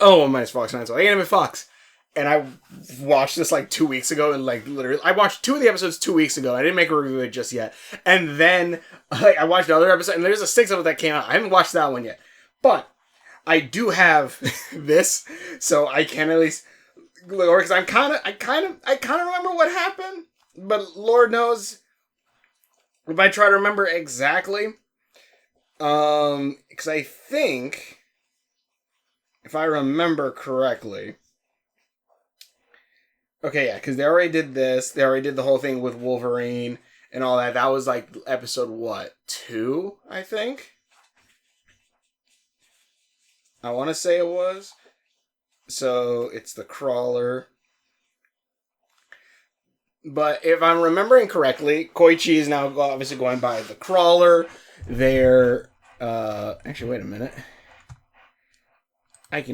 Oh, minus Fox 9, so Anime Fox. And I watched this like 2 weeks ago, and like literally, I watched 2 of the episodes 2 weeks ago. I didn't make a review of it just yet. And then like I watched another episode, and there's a 6th of it that came out. I haven't watched that one yet. But I do have this, so I can at least look over, because I kind of remember what happened. But Lord knows if I try to remember exactly, because I think, if I remember correctly, okay, yeah, because they already did this. They already did the whole thing with Wolverine and all that. That was like episode, what, 2, I think? I want to say it was. So, it's the Crawler. But if I'm remembering correctly, Koichi is now obviously going by the Crawler. They're, actually, wait a minute. Wait a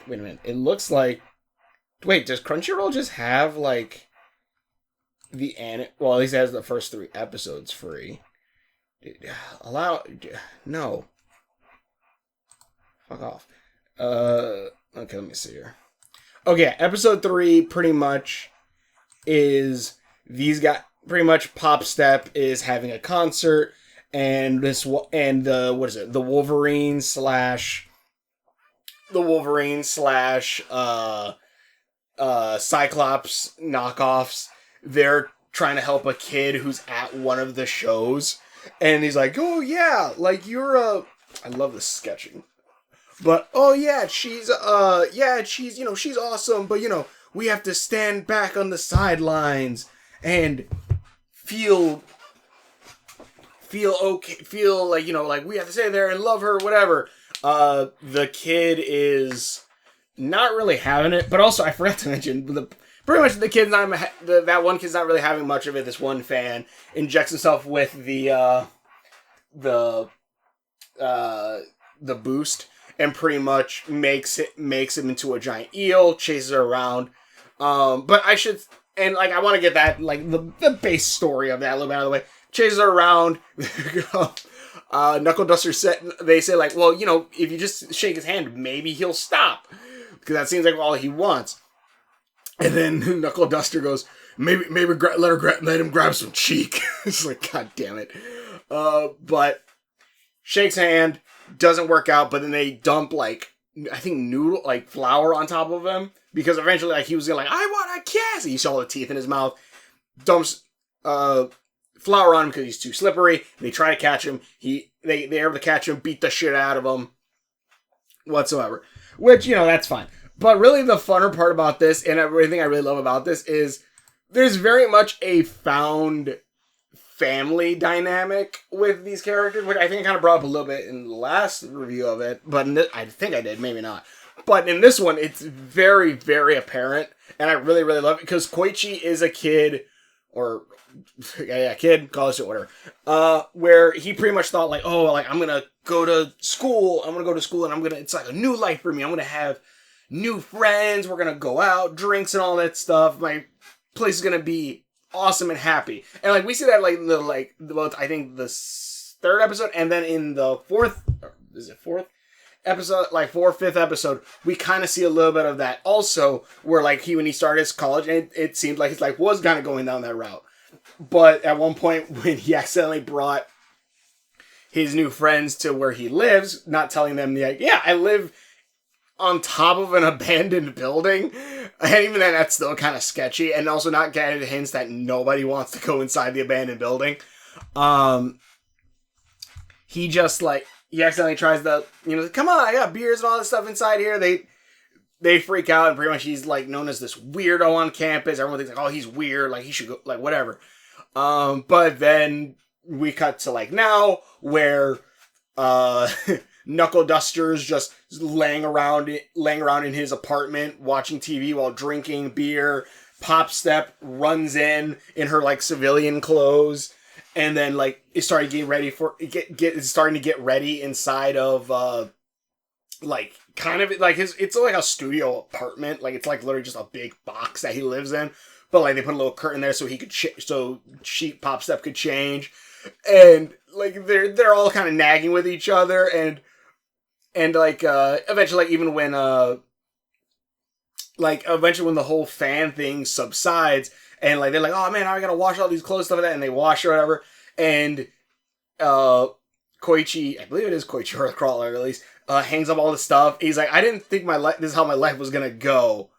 minute. It looks like, wait, does Crunchyroll just have, like, well, at least it has the first 3 episodes free. No. Fuck off. Okay, let me see here. Okay, episode 3 pretty much is these guys, pretty much Pop Step is having a concert, and the Wolverine slash Cyclops knockoffs, they're trying to help a kid who's at one of the shows, and he's like, oh yeah, like I love this sketching. But, oh yeah, she's she's awesome, but we have to stand back on the sidelines and feel okay, feel like, like we have to stay there and love her, whatever. The kid is not really having it, but also I forgot to mention, pretty much the kid's not, that one kid's not really having much of it. This one fan injects himself with the boost, and pretty much makes him into a giant eel, chases her around. But I want to get that, like, the base story of that a little bit out of the way. Chases her around. Knuckle Duster they say, like, well, if you just shake his hand, maybe he'll stop. Because that seems like all he wants. And then Knuckle Duster goes, maybe let him grab some cheek. It's like, god damn it. But shakes hand, doesn't work out, but then they dump, like, I think flour on top of him, because eventually, like, he was like, I want a kiss! You saw the teeth in his mouth. Dumps flour on him because he's too slippery. They try to catch him. They're able to catch him, beat the shit out of him whatsoever. Which, that's fine. But really the funner part about this, and everything I really love about this, is there's very much a found family dynamic with these characters, which I think I kind of brought up a little bit in the last review of it, but I think I did, maybe not. But in this one, it's very, very apparent, and I really, really love it, because Koichi is a kid, or, kid, call it whatever, where he pretty much thought, like, oh, like, I'm gonna go to school, and it's like a new life for me, I'm gonna have new friends, we're gonna go out, drinks and all that stuff, my place is gonna be awesome and happy. And, like, we see that, like, I think the 3rd episode, and then in the 4th episode, like, 4th, 5th episode, we kind of see a little bit of that also, where, like, when he started his college, and it seemed like his life was kind of going down that route. But at one point, when he accidentally brought his new friends to where he lives, not telling them, like, yeah, I live on top of an abandoned building, and even then, that's still kind of sketchy, and also not getting the hints that nobody wants to go inside the abandoned building. He just, like, he accidentally tries to, come on, I got beers and all this stuff inside here. They freak out, and pretty much he's, like, known as this weirdo on campus. Everyone thinks, like, oh, he's weird, like, he should go, like, whatever. But then we cut to, like, now, where, Knuckle Duster's just laying around in his apartment, watching TV while drinking beer. Pop Step runs in her, like, civilian clothes, and then, like, is starting to get ready inside of, like, kind of, like, it's like a studio apartment. Like, it's, like, literally just a big box that he lives in. But, like, they put a little curtain there so he could, Pop Step could change. And, like, they're all kind of nagging with each other, and And like eventually, like even when eventually when the whole fan thing subsides, and like they're like, oh man, I gotta wash all these clothes, stuff like that, and they wash or whatever, and Koichi, I believe it is Koichi or Crawler at least, hangs up all the stuff. He's like, I didn't think this is how my life was gonna go,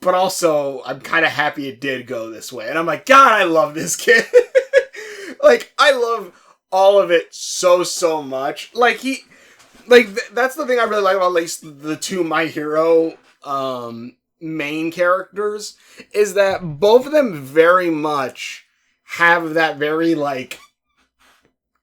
but also I'm kind of happy it did go this way. And I'm like, God, I love this kid. Like, I love all of it so much. Like that's the thing I really like about at least the two My Hero main characters, is that both of them very much have that very like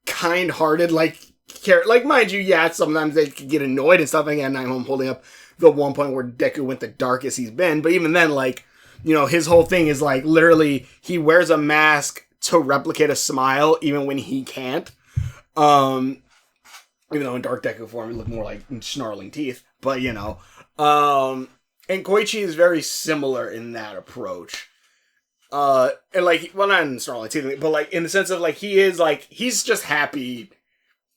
kind-hearted like character. Like, mind you, yeah, sometimes they could get annoyed and stuff. Again, I'm holding up the one point where Deku went the darkest he's been, but even then, like, you know, his whole thing is like literally he wears a mask to replicate a smile even when he can't. Even though in Dark Deku form it looked more like snarling teeth, but you know. And Koichi is very similar in that approach. And like, well, not in snarling teeth, but like in the sense of like he's just happy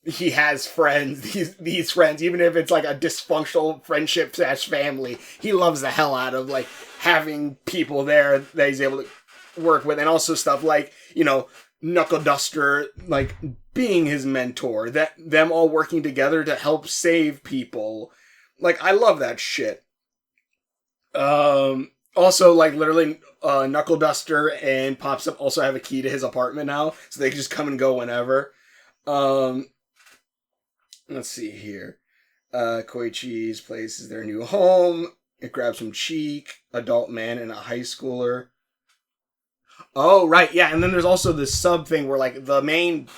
he has friends, these friends, even if it's like a dysfunctional friendship / family, he loves the hell out of like having people there that he's able to work with, and also stuff like, you know, Knuckle Duster like being his mentor, that them all working together to help save people. Like, I love that shit. Also, like, literally, Knuckle Duster and Pops Up also have a key to his apartment now, so they can just come and go whenever. Let's see here. Koichi's place is their new home. It grabs some cheek, adult man, and a high schooler. Oh, right, yeah, and then there's also this sub thing where, like, the main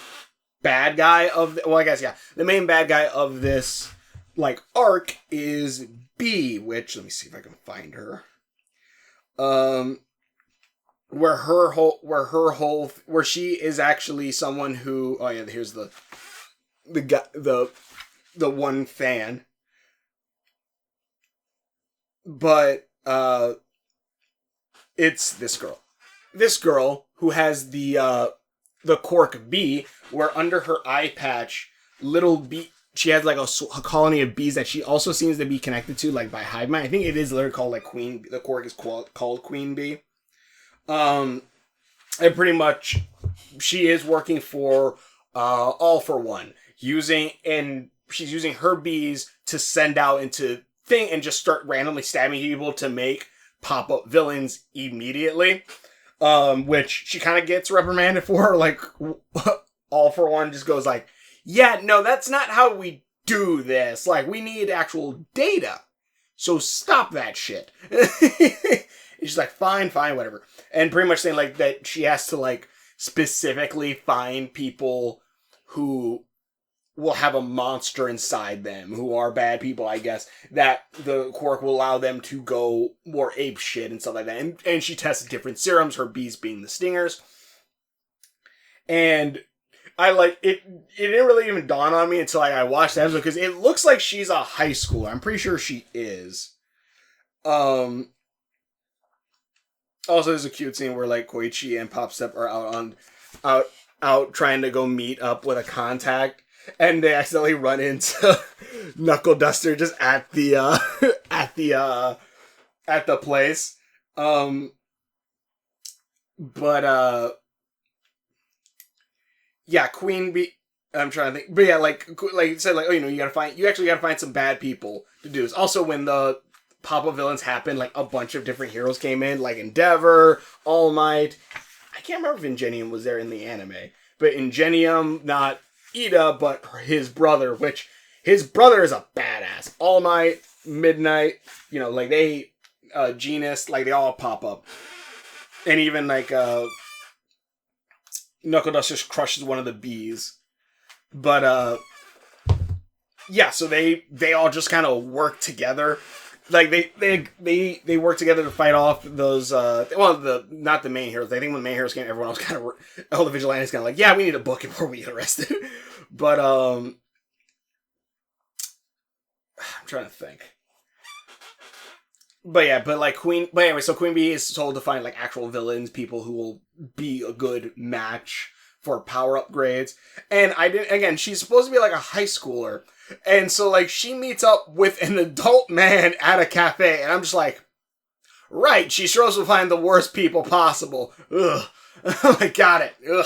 bad guy of... Well, I guess, yeah. The main bad guy of this, like, arc is B, which... Let me see if I can find her. Where she is actually someone who... Oh, yeah, here's the guy, the one fan. But, it's this girl. This girl who has the quirk B, where under her eye patch, little bee, she has like a colony of bees that she also seems to be connected to, like by hive mind. I think it is literally called like Queen. The quirk is called Queen Bee. And pretty much, she is working for All for One, she's using her bees to send out into thing and just start randomly stabbing people to make pop-up villains immediately. Which she kind of gets reprimanded for. Like, All for One just goes like, yeah, no, that's not how we do this. Like, we need actual data. So stop that shit. She's like, fine, whatever. And pretty much saying, like, that she has to, like, specifically find people who will have a monster inside them, who are bad people, I guess, that the quirk will allow them to go more ape shit and stuff like that. And she tests different serums, her bees being the stingers. And I like it. It didn't really even dawn on me until I watched the episode, because it looks like she's a high schooler. I'm pretty sure she is. Also, there's a cute scene where like Koichi and Popstep are out trying to go meet up with a contact, and they accidentally run into Knuckle Duster just at the place. Yeah, Queen Bee. I'm trying to think, but yeah, like you said, like, oh, you know, you actually gotta find some bad people to do this. Also, when the pop-up villains happened, like a bunch of different heroes came in, like Endeavor, All Might. I can't remember if Ingenium was there in the anime, but Ingenium, not Ida, but his brother, which his brother is a badass. All Might, Midnight, you know, like they, Genus, like they all pop up. And even like, Knuckle Duster crushes one of the bees. But, yeah, so they all just kind of work together. Like, they work together to fight off those, not the main heroes. I think when the main heroes came, everyone else kind of, all the Vigilantes kind of like, yeah, we need a book before we get arrested. But, I'm trying to think. But yeah, but anyway, so Queen Bee is told to find, like, actual villains, people who will be a good match for power upgrades. And again, she's supposed to be like a high schooler, And so, like, she meets up with an adult man at a cafe, and I'm just like, right, she sure will find the worst people possible. Ugh. I'm like, got it. Ugh.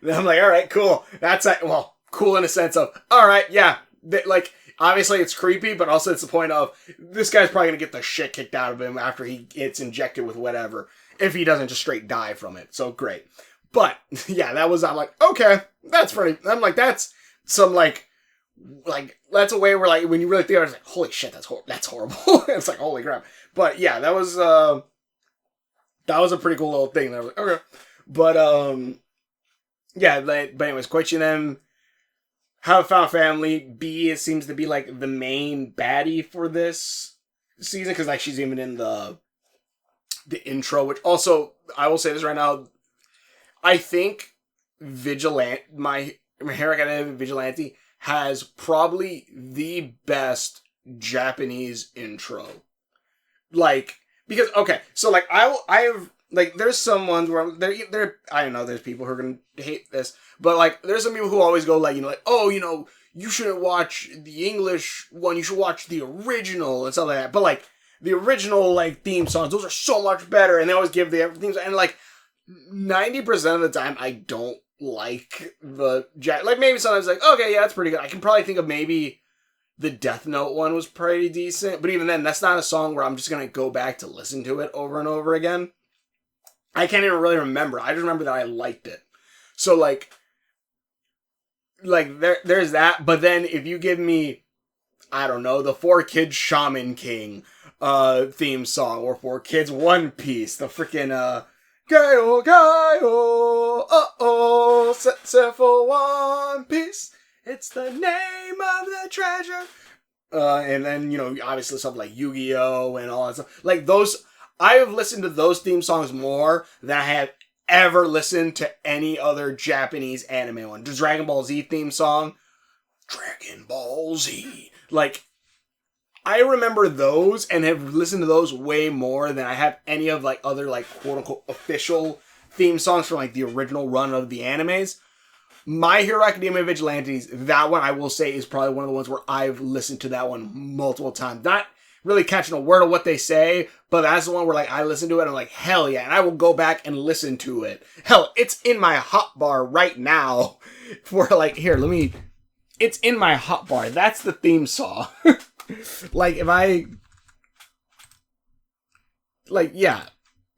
And I'm like, all right, cool. That's, well, cool in a sense of, all right, yeah. Like, obviously it's creepy, but also it's the point of, this guy's probably going to get the shit kicked out of him after he gets injected with whatever, if he doesn't just straight die from it. So, great. But, yeah, I'm like, okay, that's funny. I'm like, that's some, like, that's a way where, like, when you really think about it, it's like, holy shit, that's horrible. It's like, holy crap. But, yeah, that was a pretty cool little thing. I was like, okay. But, yeah, but anyways, Koichi and them have found family. B seems to be, like, the main baddie for this season, because, like, she's even in the intro, which also, I will say this right now, I think My Hero Academia Vigilante has probably the best Japanese intro. Like, because, okay, so, like, I have, like, there's some ones where, I don't know, there's people who are gonna hate this, but, like, there's some people who always go, like, oh, you shouldn't watch the English one, you should watch the original, and stuff like that, but, like, the original, like, theme songs, those are so much better, and they always give the themes, and, like, 90% of the time, I don't like the like, maybe sometimes, like, okay, yeah, that's pretty good. I can probably think of maybe the Death Note one was pretty decent, but even then, that's not a song where I'm just gonna go back to listen to it over and over again. I can't even really remember. I just remember that I liked it. So, like there's that, but then if you give me, I don't know, the 4 Kids Shaman King theme song, or 4 Kids One Piece, the freaking Gaio, Gaio, uh-oh, set for One Piece. It's the name of the treasure. And then, obviously stuff like Yu-Gi-Oh! And all that stuff. Like, those, I have listened to those theme songs more than I have ever listened to any other Japanese anime one. The Dragon Ball Z theme song. Dragon Ball Z. Like, I remember those and have listened to those way more than I have any of, like, other, like, quote-unquote official theme songs from, like, the original run of the animes. My Hero Academia Vigilantes, that one I will say is probably one of the ones where I've listened to that one multiple times. Not really catching a word of what they say, but that's the one where, like, I listen to it and I'm like, hell yeah, and I will go back and listen to it. Hell, it's in my hotbar right now for, like, it's in my hotbar. That's the theme song. Like, yeah,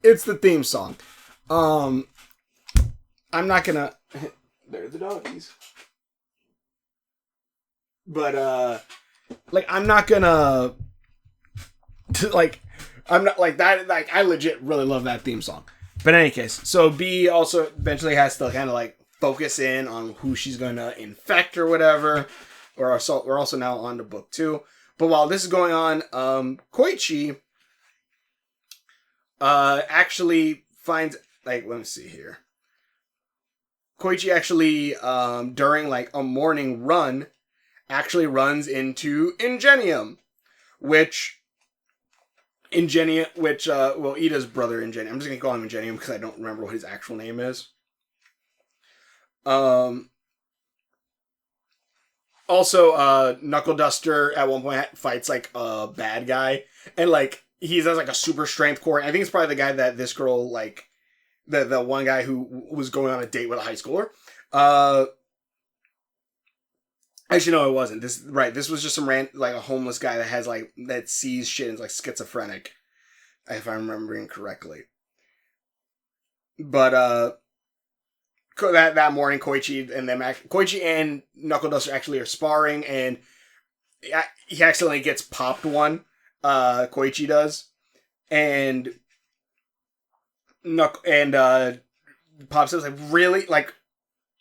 it's the theme song. I'm not gonna, there's the doggies. But, like, I'm not gonna, I'm not, like, that, like, I legit really love that theme song. But in any case, so B also eventually has to kind of, like, focus in on who she's gonna infect or whatever. We're also now on to book 2. But while this is going on, Koichi actually finds, like, let me see here. Koichi actually, during, like, a morning run, actually runs into Ingenium, which, Ida's brother Ingenium. I'm just going to call him Ingenium because I don't remember what his actual name is. Also, Knuckle Duster at one point fights, like, a bad guy. And, like, he has, like, a super strength core. I think it's probably the guy that this girl, like, the one guy who was going on a date with a high schooler. Actually, no, it wasn't. This was just some like, a homeless guy that has, like, that sees shit and is, like, schizophrenic. If I'm remembering correctly. But, that morning, Koichi and Knuckle Duster actually are sparring, and he accidentally gets popped one. Koichi does, and Pop says, like, really, like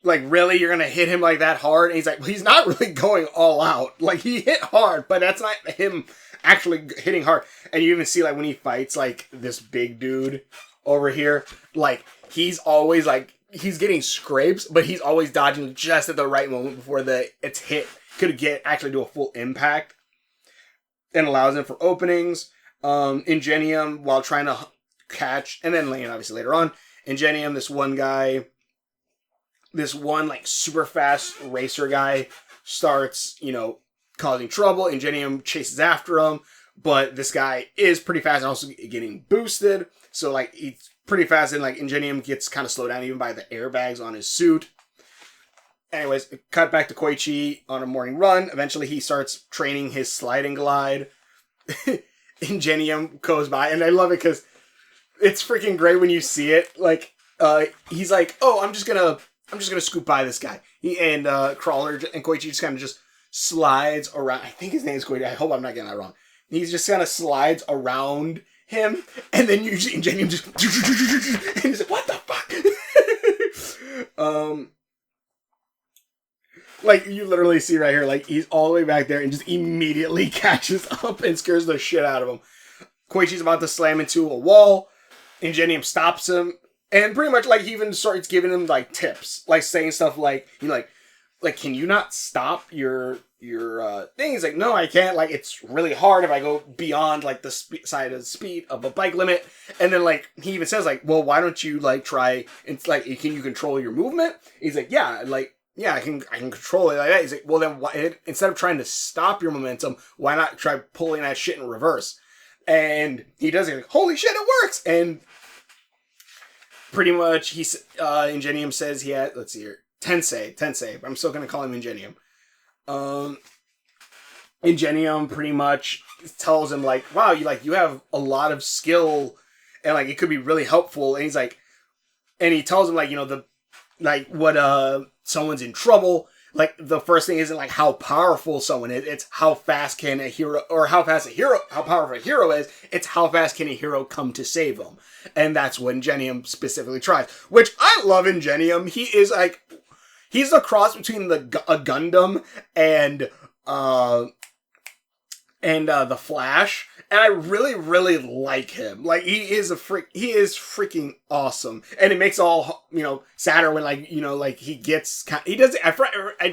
really, you're gonna hit him like that hard? And he's like, well, he's not really going all out. Like, he hit hard, but that's not him actually hitting hard. And you even see, like, when he fights, like, this big dude over here, like, he's always, like, he's getting scrapes, but he's always dodging just at the right moment before it's hit could actually do a full impact, and allows him for openings. Ingenium, while trying to catch, and then obviously later on, Ingenium, this one, like, super fast racer guy starts, causing trouble. Ingenium chases after him, but this guy is pretty fast and also getting boosted. So, like, he's pretty fast, and, like, Ingenium gets kind of slowed down even by the airbags on his suit. Anyways, cut back to Koichi on a morning run. Eventually, he starts training his slide and glide. Ingenium goes by, and I love it because it's freaking great when you see it. Like, he's like, "Oh, I'm just gonna scoop by this guy." Crawler and Koichi just kind of just slides around. I think his name is Koichi. I hope I'm not getting that wrong. He's just kind of slides around him, and then usually Ingenium just and he's like, "What the fuck?" Like, you literally see right here, like, he's all the way back there and just immediately catches up and scares the shit out of him. Koichi's about to slam into a wall. Ingenium stops him. And pretty much, like, he even starts giving him, like, tips. Like, saying stuff like, can you not stop your thing? He's like, no, I can't. Like, it's really hard if I go beyond, like, the side of the speed of a bike limit. And then, like, he even says, like, well, why don't you, like, try, it's like, can you control your movement? He's like, yeah, like, yeah, I can control it like that. He's like, well, then instead of trying to stop your momentum, why not try pulling that shit in reverse? And he does it. Like, holy shit, it works! And pretty much, Ingenium says he had, let's see here, Tensei. I'm still gonna call him Ingenium. Ingenium pretty much tells him, like, wow, you have a lot of skill, and, like, it could be really helpful. And he's like, and he tells him, like, someone's in trouble. Like, the first thing isn't, like, how powerful someone is. It's how fast can a hero, or how powerful a hero is. It's how fast can a hero come to save them. And that's what Ingenium specifically tries. Which, I love Ingenium. He is, like, he's a cross between a Gundam and the Flash. And I really, really like him. Like, he is freaking awesome. And it makes all, sadder when, like, he gets, I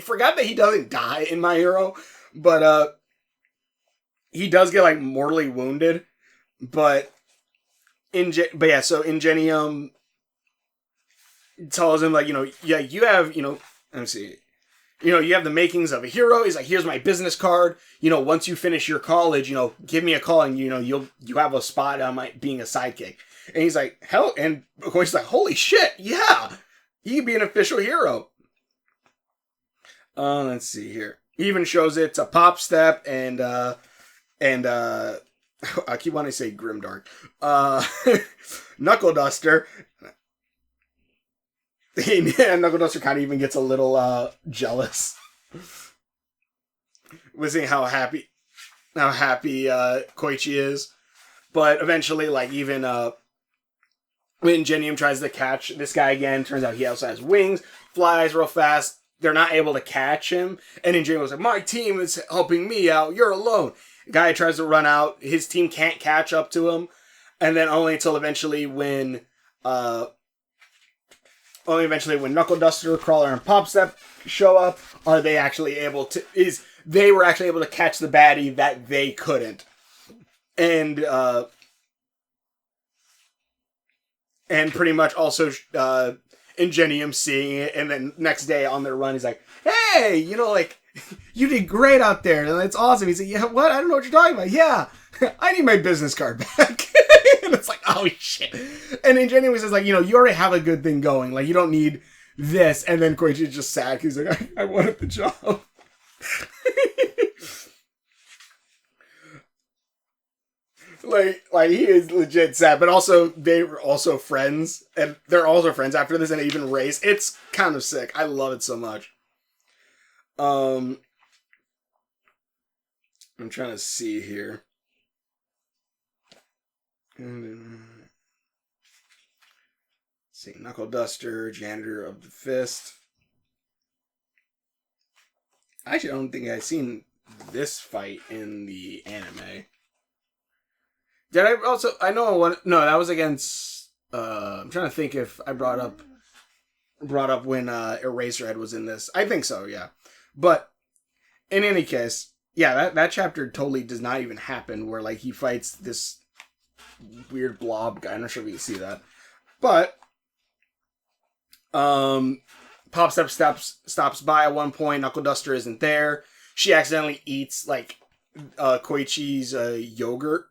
forgot that he doesn't die in My Hero. But, he does get, like, mortally wounded. So Ingenium tells him, like, you have, let me see. You have the makings of a hero. He's like, here's my business card. Once you finish your college, give me a call and, you have a spot on being a sidekick. And he's like, hell, and of course he's like, holy shit, yeah, he could be an official hero. Let's see here. He even shows it to Pop Step and I keep wanting to say Grimdark. Knuckle Duster. And Knuckle Duster kind of even gets a little jealous. We're seeing how happy Koichi is. But eventually, like, even when Ingenium tries to catch this guy again, turns out he also has wings, flies real fast. They're not able to catch him. And Ingenium was like, my team is helping me out. You're alone. Guy tries to run out. His team can't catch up to him. And then only until eventually when Knuckle Duster, Crawler, and Pop Step show up, are they actually able to, they were actually able to catch the baddie that they couldn't. And pretty much also, Ingenium seeing it, and then next day on their run, he's like, hey, you did great out there, and it's awesome. He's like, yeah, what? I don't know what you're talking about. Yeah, I need my business card back. And it's like, oh shit. And Ingenium says, like, you already have a good thing going. Like, you don't need this. And then Koichi is just sad. He's like, I wanted the job. like he is legit sad. But also, they were also friends. And they're also friends after this, and even race. It's kind of sick. I love it so much. I'm trying to see here. See, Knuckle Duster, Janitor of the Fist. Actually, I don't think I've seen this fight in the anime. Did I also? I know one. No, that was against. I'm trying to think if I brought up when Eraserhead was in this. I think so, yeah. But in any case, yeah, that chapter totally does not even happen. Where, like, he fights this weird blob guy. I'm not sure if you can see that, but Pop Step stops by at one point. Knuckle Duster isn't there. she accidentally eats like Koichi's yogurt.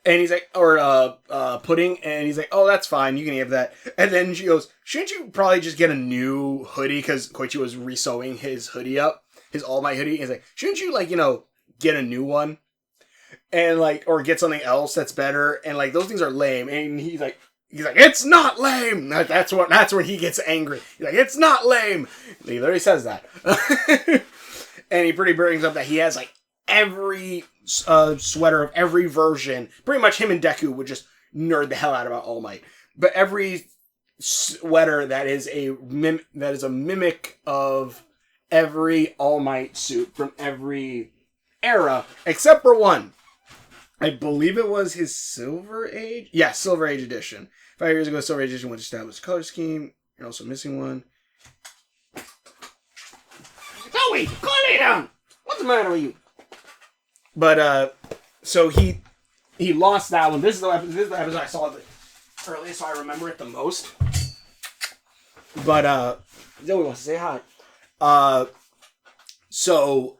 And he's like, or pudding, and he's like, oh, that's fine, you can have that. And then she goes, shouldn't you probably just get a new hoodie? Because Koichi was resewing his hoodie up, his All Might hoodie. And he's like, shouldn't you, like, get a new one? And, like, or get something else that's better. And, like, those things are lame. And he's like, it's not lame! That's when he gets angry. He's like, it's not lame! He literally says that. And he pretty brings up that he has, like, every sweater of every version. Pretty much him and Deku would just nerd the hell out about All Might. But every sweater that is a mimic of every All Might suit from every era, except for one. I believe it was his Silver Age? Yeah, Silver Age edition. 5 years ago, Silver Age edition was established color scheme. You're also missing one. Zoe, calm down! What's the matter with you? But, so he lost that one. This is the episode I saw the earliest, so I remember it the most. But, Zoe wants to say hi. So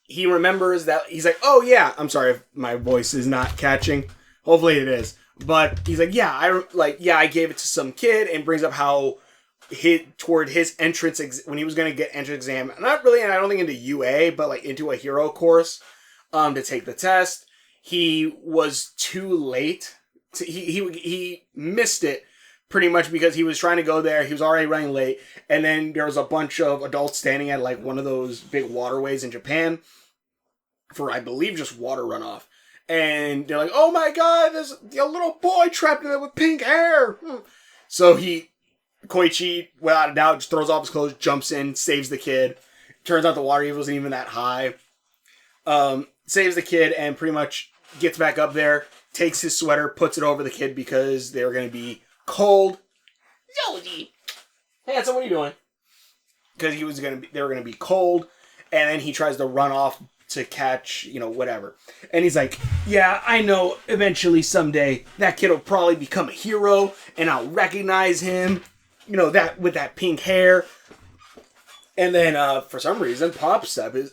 he remembers that, he's like, oh yeah, I'm sorry if my voice is not catching. Hopefully it is. But he's like, I gave it to some kid, and brings up how toward his entrance, when he was going to get entrance exam, not really, I don't think into UA, but like into a hero course, to take the test. He was too late. He missed it pretty much because he was trying to go there. He was already running late. And then there was a bunch of adults standing at like one of those big waterways in Japan for, I believe, just water runoff. And they're like, oh my god, there's a little boy trapped in there with pink hair. So Koichi, without a doubt, just throws off his clothes, jumps in, saves the kid. Turns out the water even wasn't even that high. Saves the kid and pretty much gets back up there, takes his sweater, puts it over the kid because they were going to be cold. Joji! Hey, so what are you doing? Because they were going to be cold, and then he tries to run off to catch, whatever. And he's like, yeah, I know eventually someday that kid will probably become a hero, and I'll recognize him, that with that pink hair. And then, for some reason, Pop Step is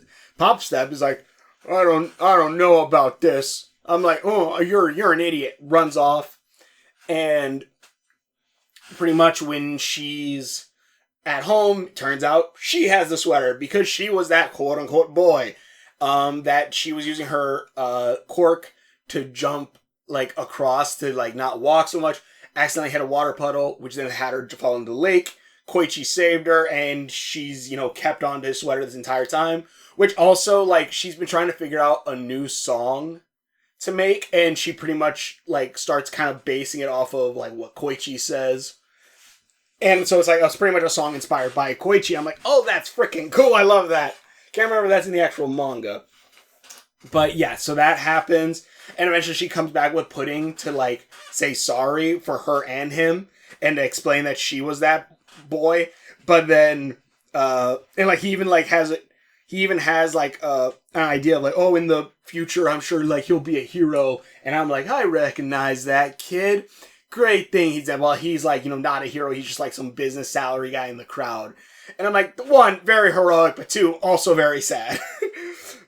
like, I don't know about this. I'm like, oh, you're an idiot. Runs off. And pretty much when she's at home, turns out she has the sweater because she was that quote unquote boy. That she was using her quirk to jump like across to like not walk so much. Accidentally hit a water puddle, which then had her fall into the lake. Koichi saved her, and she's, kept on to his sweater this entire time. Which also, like, she's been trying to figure out a new song to make, and she pretty much, like, starts kind of basing it off of, like, what Koichi says. And so it's pretty much a song inspired by Koichi. I'm like, oh, that's freaking cool, I love that. Can't remember if that's in the actual manga. But yeah, so that happens, and eventually she comes back with Pudding to, like, say sorry for her and him, and to explain that she was that boy. But then, and, like, he even has an idea of like, oh, in the future, I'm sure like he'll be a hero. And I'm like, I recognize that kid. Great thing. He's like, not a hero. He's just like some business salary guy in the crowd. And I'm like, one, very heroic, but two, also very sad.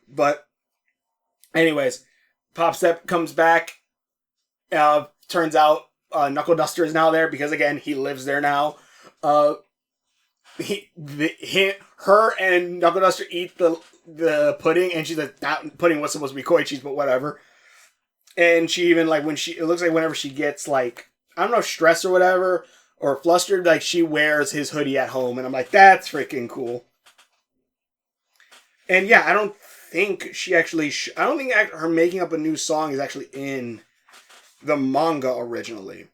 But anyways, Pop Step comes back. Turns out Knuckle Duster is now there because again, he lives there now. Her and Knuckle Duster eat the pudding, and she's like, that pudding was supposed to be Koichi's, but whatever. And she even, like, it looks like whenever she gets, like, I don't know, stressed or whatever, or flustered, like, she wears his hoodie at home, and I'm like, that's freaking cool. And yeah, I don't think she actually, I don't think her making up a new song is actually in the manga originally.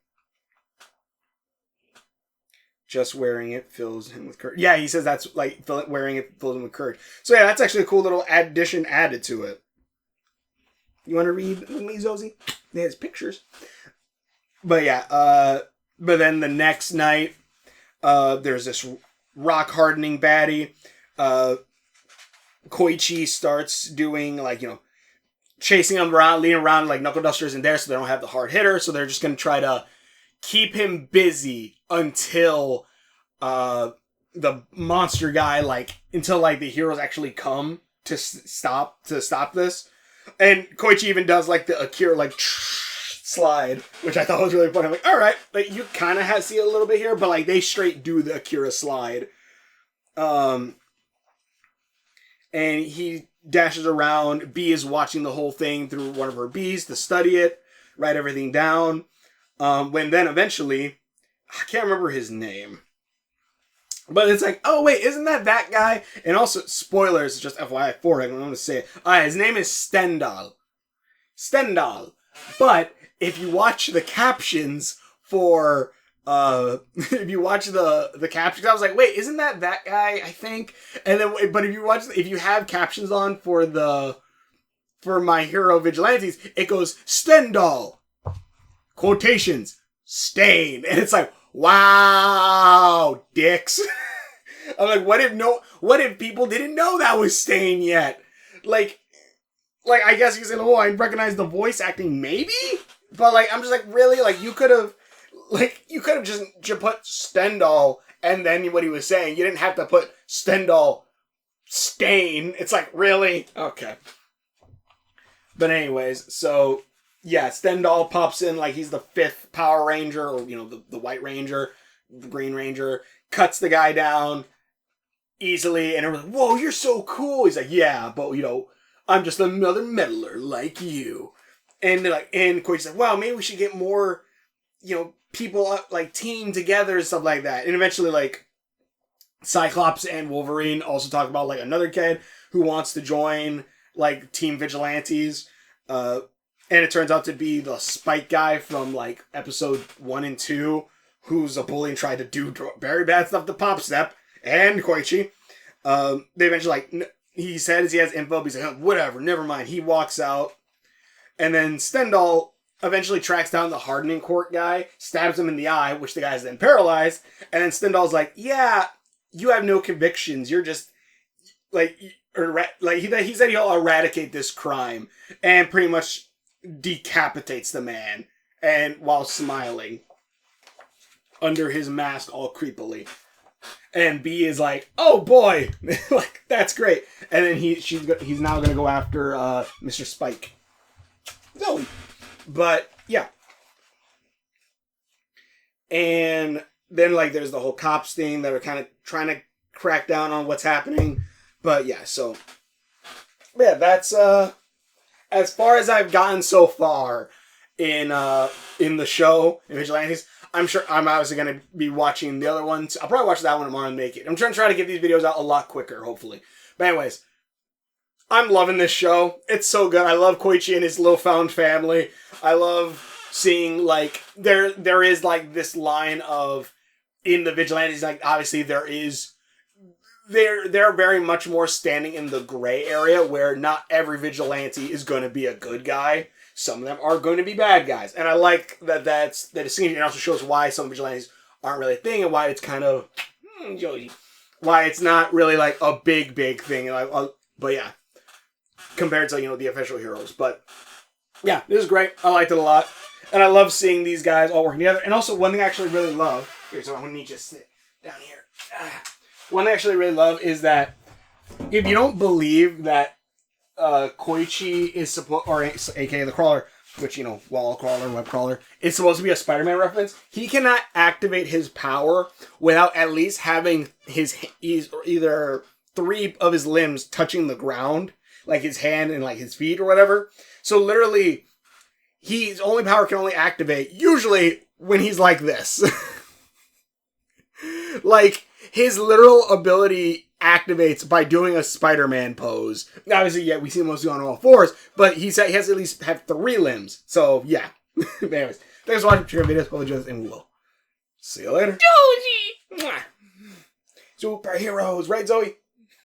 Just wearing it fills him with courage. Yeah, he says that's like wearing it fills him with courage. So yeah, that's actually a cool little addition added to it. You want to read with me, Zozie? There's pictures. But yeah, but then the next night, there's this rock hardening baddie. Koichi starts doing like, chasing him around, leading around, like Knuckle Duster isn't there, so they don't have the hard hitter, so they're just going to try to keep him busy until the monster guy, until the heroes actually come to stop this. And Koichi even does like the Akira like slide, which I thought was really funny. I'm like, all right, like you kind of see it a little bit here, but like they straight do the Akira slide. And he dashes around. B is watching the whole thing through one of her Bs to study it, write everything down. When then eventually, I can't remember his name. But it's like, oh wait, isn't that guy? And also, spoilers, just FYI for it, I'm going to say it. His name is Stendhal. But if you watch the captions for, if you watch the captions, I was like, wait, isn't that guy, I think? And then, but if you have captions on for My Hero Vigilantes, it goes, Stendhal, quotations, Stain. And it's like, wow, dicks. I'm like, what if people didn't know that was Stain yet? Like I guess he's saying, I recognize the voice acting, maybe? But like, I'm just like, really? Like, you could have just put Stendhal and then what he was saying. You didn't have to put Stendhal Stain. It's like, really? Okay. But anyways, so yeah, Stendhal pops in like he's the 5th Power Ranger, or, the White Ranger, the Green Ranger, cuts the guy down easily, and everyone's like, whoa, you're so cool. He's like, yeah, but, I'm just another meddler like you. And they're like, and Koichi's like, wow, maybe we should get more, people up, like, team together and stuff like that. And eventually, like, Cyclops and Wolverine also talk about, like, another kid who wants to join, like, Team Vigilantes, and it turns out to be the Spike guy from, like, episode 1 and 2, who's a bully and tried to do very bad stuff to Pop Step and Koichi. They eventually, like, he says he has info, but he's like, whatever, never mind. He walks out. And then Stendhal eventually tracks down the hardening court guy, stabs him in the eye, which the guy's then paralyzed. And then Stendhal's like, yeah, you have no convictions. You're just, like, he said he'll eradicate this crime. And pretty much decapitates the man, and while smiling under his mask all creepily. And B is like, oh boy, like, that's great. And then he's now gonna go after Mr. Spike. Zoe. But yeah. And then, like, there's the whole cops thing that are kind of trying to crack down on what's happening. But yeah, so yeah, that's as far as I've gotten so far in the show, in Vigilantes. I'm sure I'm obviously going to be watching the other ones. I'll probably watch that one tomorrow and make it. I'm trying to get these videos out a lot quicker, hopefully. But anyways, I'm loving this show. It's so good. I love Koichi and his little found family. I love seeing, like, there is, like, this line of, in the Vigilantes, like, obviously they're very much more standing in the gray area where not every vigilante is going to be a good guy. Some of them are going to be bad guys. And I like that it's seen. It also shows why some vigilantes aren't really a thing and why it's kind of, why it's not really like a big thing. But yeah, compared to, the official heroes. But yeah, this is great. I liked it a lot. And I love seeing these guys all working together. And also one thing I actually really love, here, so I'm going to need you to sit down here. One thing I actually really love is that if you don't believe that Koichi is supposed, or aka the Crawler, which, wall crawler, web crawler, is supposed to be a Spider-Man reference, he cannot activate his power without at least having either 3 of his limbs touching the ground, like his hand and like his feet or whatever. So literally, his only power can only activate usually when he's like this. Like, his literal ability activates by doing a Spider-Man pose. Obviously, yeah, we see him mostly on all 4s, but he said he has to at least have 3 limbs. So, yeah. Anyways, thanks for watching your videos, and we will see you later. Superheroes, right, Zoe?